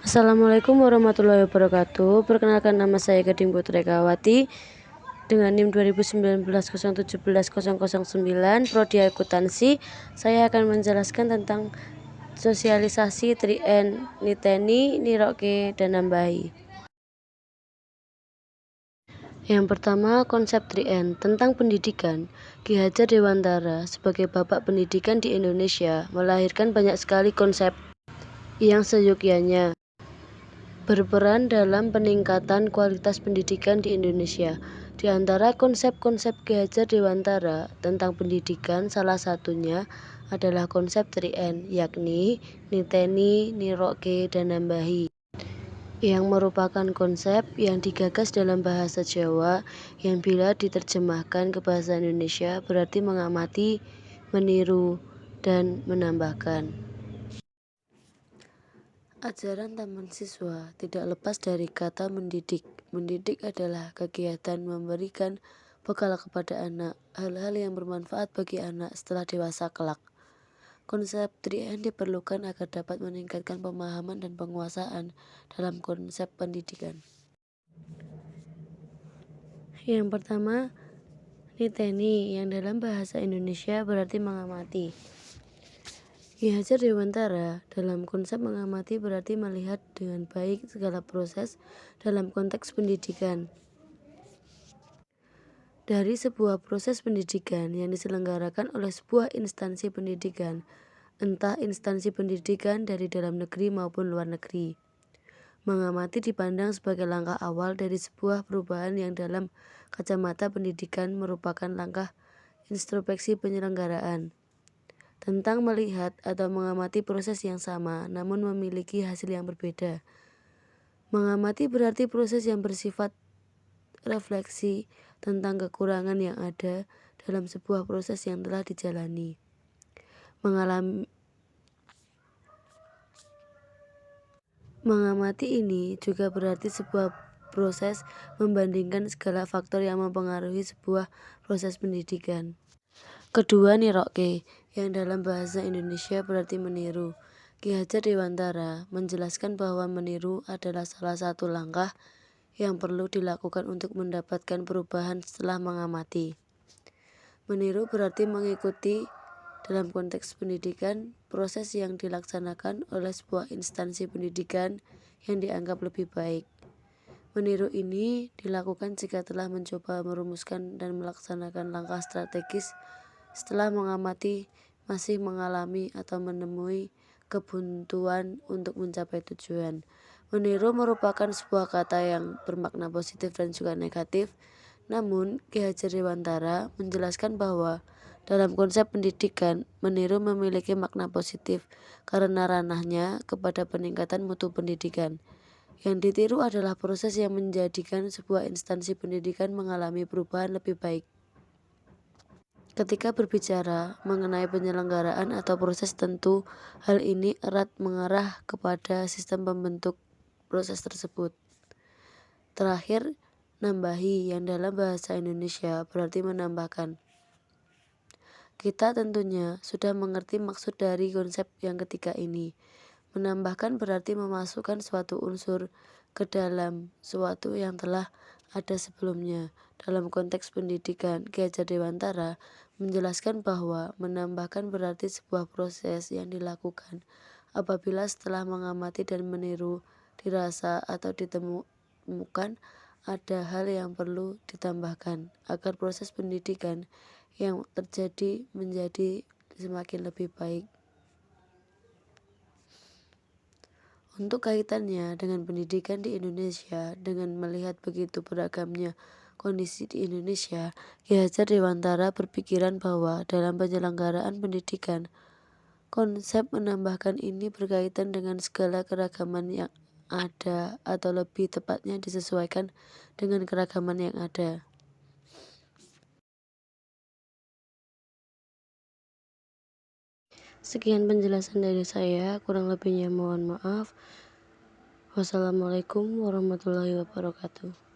Assalamualaikum warahmatullahi wabarakatuh. Perkenalkan, nama saya Gading Putri Kawati dengan NIM 2019-017-009 Prodi Akuntansi. Saya akan menjelaskan tentang sosialisasi 3N Niteni, Niroke, dan Nambahi. Yang pertama, konsep 3N tentang pendidikan. Ki Hajar Dewantara sebagai bapak pendidikan di Indonesia melahirkan banyak sekali konsep yang seyogyanya berperan dalam peningkatan kualitas pendidikan di Indonesia. Di antara konsep-konsep Ki Hajar Dewantara tentang pendidikan, salah satunya adalah konsep 3N, yakni Niteni, Niroke, dan Nambahi, yang merupakan konsep yang digagas dalam bahasa Jawa yang bila diterjemahkan ke bahasa Indonesia berarti mengamati, meniru, dan menambahkan. Ajaran taman siswa tidak lepas dari kata mendidik. Mendidik adalah kegiatan memberikan bekal kepada anak, hal-hal yang bermanfaat bagi anak setelah dewasa kelak. Konsep 3N diperlukan agar dapat meningkatkan pemahaman dan penguasaan dalam konsep pendidikan. Yang pertama, Niteni, yang dalam bahasa Indonesia berarti mengamati. Ki Hajar Dewantara dalam konsep mengamati berarti melihat dengan baik segala proses dalam konteks pendidikan. Dari sebuah proses pendidikan yang diselenggarakan oleh sebuah instansi pendidikan, entah instansi pendidikan dari dalam negeri maupun luar negeri. Mengamati dipandang sebagai langkah awal dari sebuah perubahan yang dalam kacamata pendidikan merupakan langkah introspeksi penyelenggaraan. Tentang melihat atau mengamati proses yang sama namun memiliki hasil yang berbeda. Mengamati berarti proses yang bersifat refleksi tentang kekurangan yang ada dalam sebuah proses yang telah dijalani. Mengamati ini juga berarti sebuah proses membandingkan segala faktor yang mempengaruhi sebuah proses pendidikan. Kedua, Niroke, yang dalam bahasa Indonesia berarti meniru. Ki Hajar Dewantara menjelaskan bahwa meniru adalah salah satu langkah yang perlu dilakukan untuk mendapatkan perubahan setelah mengamati. Meniru berarti mengikuti dalam konteks pendidikan proses yang dilaksanakan oleh sebuah instansi pendidikan yang dianggap lebih baik. Meniru ini dilakukan jika telah mencoba merumuskan dan melaksanakan langkah strategis setelah mengamati masih mengalami atau menemui kebuntuan untuk mencapai tujuan. Meniru merupakan sebuah kata yang bermakna positif dan juga negatif. Namun, Ki Hajar Dewantara menjelaskan bahwa dalam konsep pendidikan, meniru memiliki makna positif karena ranahnya kepada peningkatan mutu pendidikan. Yang ditiru adalah proses yang menjadikan sebuah instansi pendidikan mengalami perubahan lebih baik. Ketika berbicara mengenai penyelenggaraan atau proses, tentu hal ini erat mengarah kepada sistem pembentuk proses tersebut. Terakhir, Nambahi, yang dalam bahasa Indonesia berarti menambahkan. Kita tentunya sudah mengerti maksud dari konsep yang ketiga ini. Menambahkan berarti memasukkan suatu unsur ke dalam suatu yang telah ada sebelumnya. Dalam konteks pendidikan, Ki Hajar Dewantara menjelaskan bahwa menambahkan berarti sebuah proses yang dilakukan apabila setelah mengamati dan meniru dirasa atau ditemukan ada hal yang perlu ditambahkan agar proses pendidikan yang terjadi menjadi semakin lebih baik. Untuk kaitannya dengan pendidikan di Indonesia, dengan melihat begitu beragamnya kondisi di Indonesia, Ki Hajar Dewantara berpikiran bahwa dalam penyelenggaraan pendidikan, konsep menambahkan ini berkaitan dengan segala keragaman yang ada, atau lebih tepatnya disesuaikan dengan keragaman yang ada. Sekian penjelasan dari saya, kurang lebihnya mohon maaf. Wassalamualaikum warahmatullahi wabarakatuh.